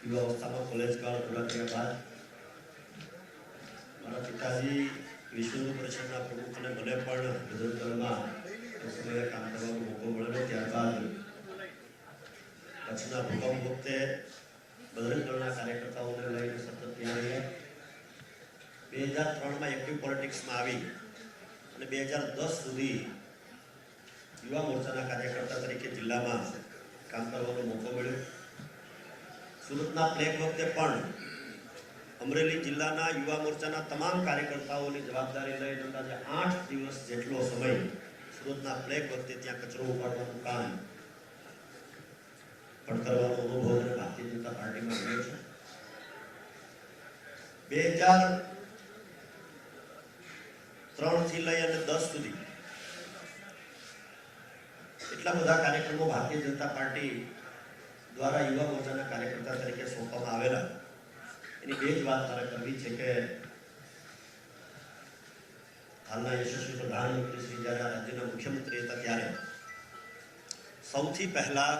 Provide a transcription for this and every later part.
युवावस्था में कॉलेज काल पूरा કર્યા બાદ મારા પિતાજી વિશ્વ હિન્દુ પરિષદના પ્રમુખ અને મને પણ બજરંગ દળમાં એ સમયે કામ કરવાનો મોકો મળેલો. ત્યારબાદ કચ્છના ભૂકંપ વખતે બજરંગ દળના કાર્યકર્તાઓને લઈને સતત ત્યાં રહ્યા. 2003માં એક્ટિવ પોલિટિક્સમાં આવી અને 2010 સુધી યુવા મોરચાના કાર્યકર્તા તરીકે જિલ્લામાં કામ કરવાનો મોકો મળ્યો. સુરતના પ્લેગ વખતે પણ અમરેલી જિલ્લાના યુવા મોરચાના તમામ કાર્યકર્તાઓની જવાબદારી લઈને અંદાજે 8 દિવસ જેટલો સમય સુરતના પ્લેગ વખતે ત્યાં કચરો ઉપાડવાનું કામ પણ કરવાનો અનુભવ અને ભારતીય જનતા પાર્ટીમાં મળ્યો છે. 2003 થી લઈ અને 10 સુધી એટલા બધા કાર્યક્રમો ભારતીય જનતા પાર્ટી દ્વારા યુવા મોરચાના કાર્યકર્તા તરીકે સોંપવામાં આવેલા. એની બે જ વાત મારે કરવી છે કે હાલના યશસ્વી પ્રધાનમંત્રી શ્રી જ્યારે રાજ્યના મુખ્યમંત્રી હતા ત્યારે સૌથી પહેલા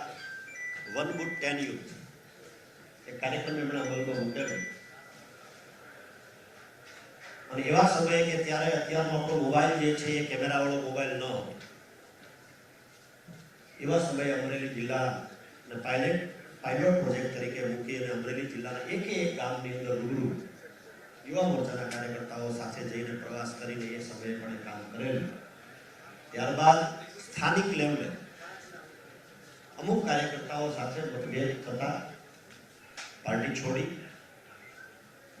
1 ગુડ 10 યુથ એ કાર્યક્રમ એમણે અમલમાં મૂકેલો. અને એવા સમયે કે ત્યારે અત્યારનો આપણો મોબાઈલ જે છે એ કેમેરાવાળો મોબાઈલ ન હતો. એવા સમયે અમરેલી જિલ્લાને પાયલોટ પ્રોજેક્ટ તરીકે મૂકી અને અમરેલી જિલ્લાના એક ગામની અંદર રૂબરૂ યુવા મોરચાના કાર્યકર્તાઓ સાથે જઈને પ્રવાસ કરીને એ સમયે પણ કામ કરેલું. ત્યારબાદ સ્થાનિક લેવલે અમુક કાર્યકર્તાઓ સાથે મતભેદ થતા પાર્ટી છોડી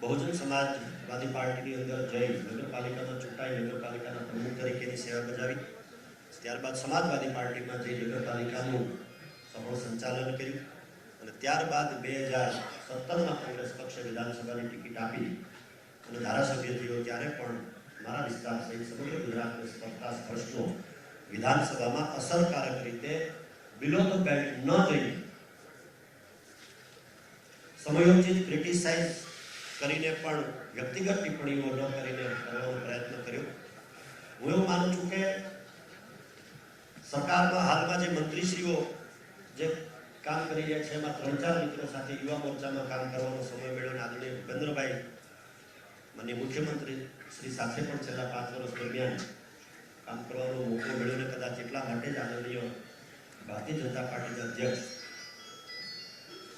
બહુજન સમાજવાદી પાર્ટીની અંદર જઈ નગરપાલિકામાં ચૂંટાઈ નગરપાલિકાના પ્રમુખ તરીકેની સેવા બજાવી. ત્યારબાદ સમાજવાદી પાર્ટીમાં જઈ નગરપાલિકાનું સફળ સંચાલન કર્યું અને ત્યારબાદ 2017માં કોંગ્રેસ પક્ષે વિધાનસભાની ટિકિટ આપી અને ધારાસભ્ય થયો. ત્યારે પણ મારા વિસ્તાર સહિત સમગ્ર ગુજરાતને સ્પર્ધા સ્પર્શનો વિધાનસભામાં અસરકારક રીતે બિલો ધ બેલ્ટ ન જઈ સમયોચિત ક્રિટિસાઇઝ કરીને પણ વ્યક્તિગત ટિપ્પણીઓ ન કરીને કરવાનો પ્રયત્ન કર્યો. હું એવું માનું છું કે સરકારમાં હાલમાં જે મંત્રીશ્રીઓ જે કામ કરી રહ્યા છે એમાં 3-4 મિત્રો સાથે યુવા મોરચામાં કામ કરવાનો સમય મળ્યો અને આદરણીય ભૂપેન્દ્રભાઈ માનનીય મુખ્યમંત્રી શ્રી સાથે પણ છેલ્લા 5 વર્ષ દરમિયાન કામ કરવાનો મોકો મળ્યો ને કદાચ એટલા માટે જ આદરણીય ભારતીય જનતા પાર્ટીના અધ્યક્ષ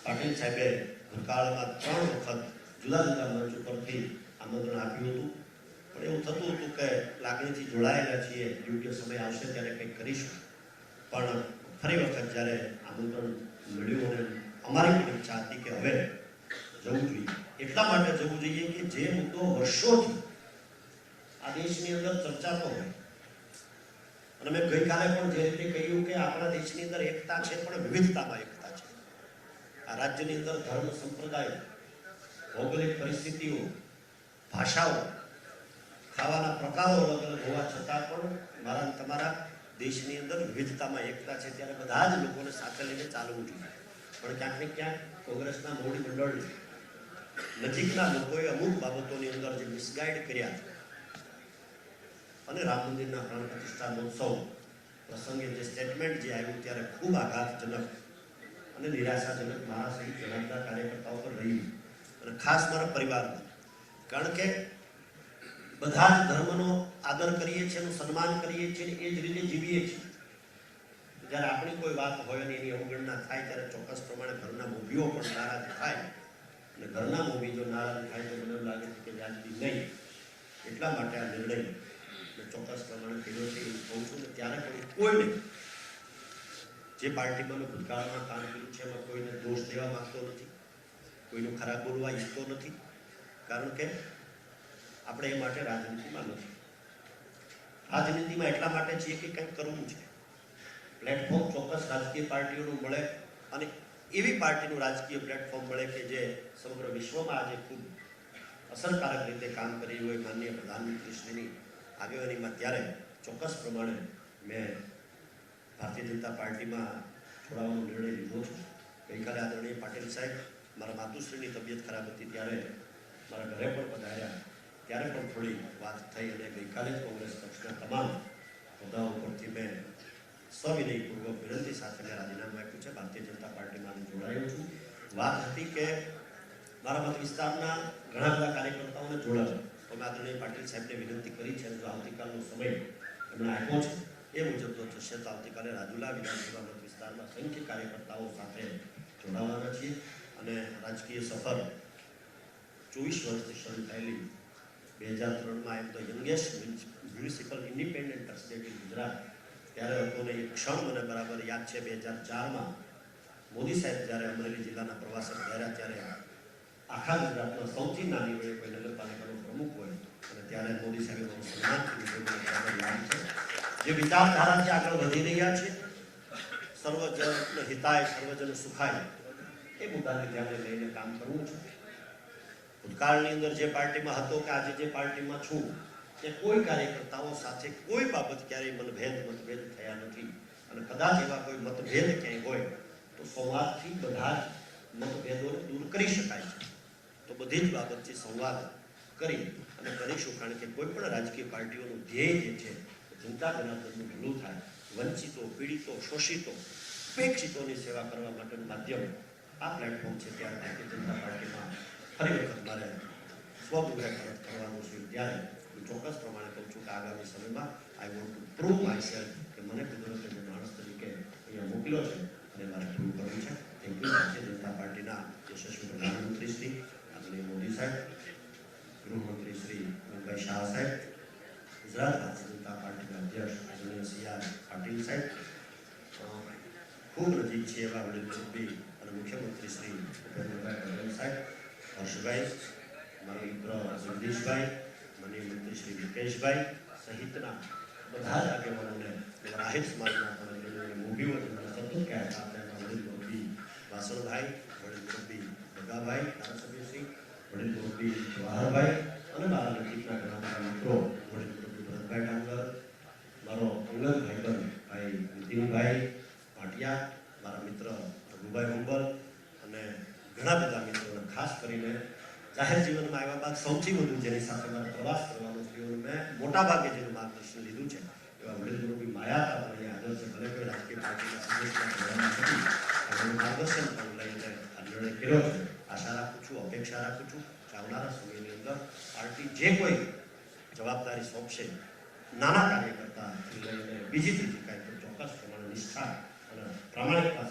પાટીલ સાહેબે ભૂતકાળમાં 3 વખત જુદા જુદા મંચ ઉપરથી આમંત્રણ આપ્યું હતું. પણ એવું થતું હતું કે લાગણીથી જોડાયેલા છીએ, યોગ્ય સમય આવશે ત્યારે કંઈક કરીશું. પણ ફરી વખત જ્યારે આમંત્રણ મળ્યું અને અમારી પણ ઈચ્છા હતી કે હવે જવું જોઈએ. એટલા માટે જવું જોઈએ કે જે મુદ્દો વર્ષોથી આ દેશની અંદર ચર્ચાતો હોય અને મેં ગઈકાલે પણ જે રીતે કહ્યું કે આપણા દેશની અંદર એકતા છે પણ વિવિધતામાં એકતા છે. આ રાજ્યની અંદર ધર્મ સંપ્રદાય ભૌગોલિક પરિસ્થિતિઓ ભાષાઓ ખાવાના પ્રકારો અલગ અલગ હોવા છતાં પણ મારા તમારા દેશની અંદર વિવિધતામાં એકતા છે. ત્યારે બધા જ લોકોને સાથે લઈને ચાલવું જોઈએ. પણ ક્યાંક ને ક્યાંક કોંગ્રેસના મોવડી મંડળની નજીકના લોકોએ અમુક બાબતોની અંદર જે મિસગાઈડ કર્યા અને રામ મંદિરના પ્રાણ પ્રતિષ્ઠા મહોત્સવ પ્રસંગે જે સ્ટેટમેન્ટ જે આવ્યું ત્યારે ખૂબ આઘાતજનક અને નિરાશાજનક મારા સહિત જવાબદાર કાર્યકર્તાઓ પર રહ્યું અને ખાસ મારા પરિવારમાં. કારણ કે બધા જ ધર્મનો આદર કરીએ છીએ, એનું સન્માન કરીએ છીએ અને એ જ રીતે જીવીએ છીએ. જ્યારે આપણી કોઈ વાત હોય અને એની અવગણના થાય ત્યારે ચોક્કસ પ્રમાણે ઘરના મોભીઓ પણ નારાજ થાય અને ઘરના મોભી જો નારાજ થાય તો મને લાગે છે કે વ્યાજબી નહીં. એટલા માટે આ નિર્ણય મેં ચોક્કસ પ્રમાણે કર્યો છે એવું કહું છું. ને ત્યારે પણ કોઈને જે પાર્ટીમાં મેં ભૂતકાળમાં કામ કર્યું છે એમાં કોઈને દોષ દેવા માંગતો નથી, કોઈનું ખરાબ બોલવા ઈચ્છતો નથી. કારણ કે આપણે એ માટે રાજનીતિમાં નથી. રાજનીતિમાં એટલા માટે છીએ કે કંઈક કરવું છે. પ્લેટફોર્મ ચોક્કસ રાજકીય પાર્ટીઓનું મળે અને એવી પાર્ટીનું રાજકીય પ્લેટફોર્મ મળે કે જે સમગ્ર વિશ્વમાં આજે ખૂબ અસરકારક રીતે કામ કરી હોય માનનીય પ્રધાનમંત્રીશ્રીની આગેવાનીમાં. ત્યારે ચોક્કસ પ્રમાણે મેં ભારતીય જનતા પાર્ટીમાં જોડાવાનો નિર્ણય લીધો છે. ગઈકાલે આદરણીય પાટીલ સાહેબ મારા માતુશ્રીની તબિયત ખરાબ હતી ત્યારે મારા ઘરે પણ પધાર્યા. ત્યારે પણ થોડી વાત થઈ અને ગઈકાલે જ કોંગ્રેસ પક્ષના તમામ હોદ્દાઓ પરથી મેં સવિનયપૂર્વક વિનંતી સાથે મેં રાજીનામું આપ્યું છે. ભારતીય જનતા પાર્ટીમાં જોડાયો છું. વાત હતી કે મારા મત વિસ્તારના ઘણા બધા કાર્યકર્તાઓને જોડાવે તો મેં આદરણીય પાટીલ સાહેબને વિનંતી કરી છે જો આવતીકાલનો સમય એમણે આપ્યો છે એ મુજબ જો થશે તો આવતીકાલે રાજુલા વિધાનસભા મત વિસ્તારમાં સંખ્ય કાર્યકર્તાઓ સાથે જોડાવાના છીએ અને રાજકીય સફર 24 વર્ષથી શરૂ થયેલી 2003માં એમ તો youngest municipal independent state in Gujarat ત્યારે હતો ને એ ક્ષણ મને બરાબર યાદ છે 2004માં મોદી સાહેબ જ્યારે અમરેલી જિલ્લાના પ્રવાસે ગયા ત્યારે આખા ગુજરાતમાં સૌથી નાની વયે કોઈ નગરપાલિકાનો પ્રમુખ હોય અને ત્યારે મોદી સાહેબે બહુ સન્માનથી યાદ છે જે વિચારધારાથી આગળ વધી રહ્યા છે સર્વજન હિતાય સર્વજન સુખાય એ મુદ્દાને ધ્યાને લઈને કામ કરવું છે. ભૂતકાળની અંદર જે પાર્ટીમાં હતો કે આજે જે પાર્ટીમાં છું તે કોઈ કાર્યકર્તાઓ સાથે કોઈ બાબત ક્યારેય મતભેદ થયા નથી અને કદાચ એવા કોઈ મતભેદ ક્યાંય હોય તો સંવાદથી બધા જ મતભેદોને દૂર કરી શકાય છે. તો બધી જ બાબતથી સંવાદ કરી અને કરીશું કારણ કે કોઈ પણ રાજકીય પાર્ટીઓનું ધ્યેય જે છે જનતા જનાર્દનનું ભલું થાય, વંચિતો, પીડિતો, શોષિતો, ઉપેક્ષિતોની સેવા કરવા માટેનું માધ્યમ આ પ્લેટફોર્મ છે. ત્યારે ભારતીય જનતા પાર્ટીમાં ફરી વખત મારે સ્વગૃહે પરત કરવાનું છે ત્યારે હું ચોક્કસ પ્રમાણે કહું છું કે આગામી સમયમાં I want to prove my self કે મને કુદરતે જે માણસ તરીકે અહીંયા મોકલ્યો છે અને મારે પ્રૂવ કરવું છે. Thank you. ભારતીય જનતા પાર્ટીના યશસ્વી પ્રધાનમંત્રી શ્રી આદરણીય મોદી સાહેબ, ગૃહમંત્રી શ્રી અમિતભાઈ શાહ સાહેબ, ગુજરાત ભારતીય જનતા પાર્ટીના અધ્યક્ષ આદરણીય સી.આર. પાટીલ સાહેબ, ખૂબ નજીક છે એવા વડીલ મુરબ્બી અને મુખ્યમંત્રી શ્રી ભૂપેન્દ્રભાઈ પટેલ સાહેબ, હર્ષભાઈ, મારા મિત્ર જગદીશભાઈ, માનનીય મંત્રી શ્રી વિકેશભાઈ સહિતના બધા જ આગેવાનોને રાહિત સમાજના પણ મૂવીઓ સતત કહેતા હતા વડીલ મુરબ્બી વાસણભાઈ, વડીલ મુરબ્બી ભગાભાઈ ધારાસભ્યશ્રી, વડીલ મુરબ્બી જવાહરભાઈ અને મારા નજીકના ઘણા બધા મિત્રો વડીલ મુરબ્બી ભરતભાઈ ડાંગર, મારો અંગત ભાઈબંધ ભાઈ નીતિનભાઈ ભાટિયા, મારા મિત્ર રઘુભાઈ હુંબલ અને ઘણા બધા મિત્રોને ખાસ કરીને જાહેર જીવનમાં આવ્યા બાદ સૌથી વધુ જેની સાથે મારે પ્રવાસ કરવાનો થયો મેં મોટા ભાગે જેનું માર્ગદર્શન લીધું છે એવા વડીલ મુરબ્બી માયાતા પણ હાજર છે. ભલે કોઈ રાજકીય પાર્ટીના સદસ્ય માર્ગદર્શન પણ લઈને આ નિર્ણય કર્યો છે. આશા રાખું છું, અપેક્ષા રાખું છું કે આવનારા સમયની અંદર પાર્ટી જે કોઈ જવાબદારી સોંપશે નાના કાર્યકર્તા લઈને બીજી ત્રીજી કાંઈ ચોક્કસ પ્રમાણે નિષ્ઠા અને પ્રામાણિકતા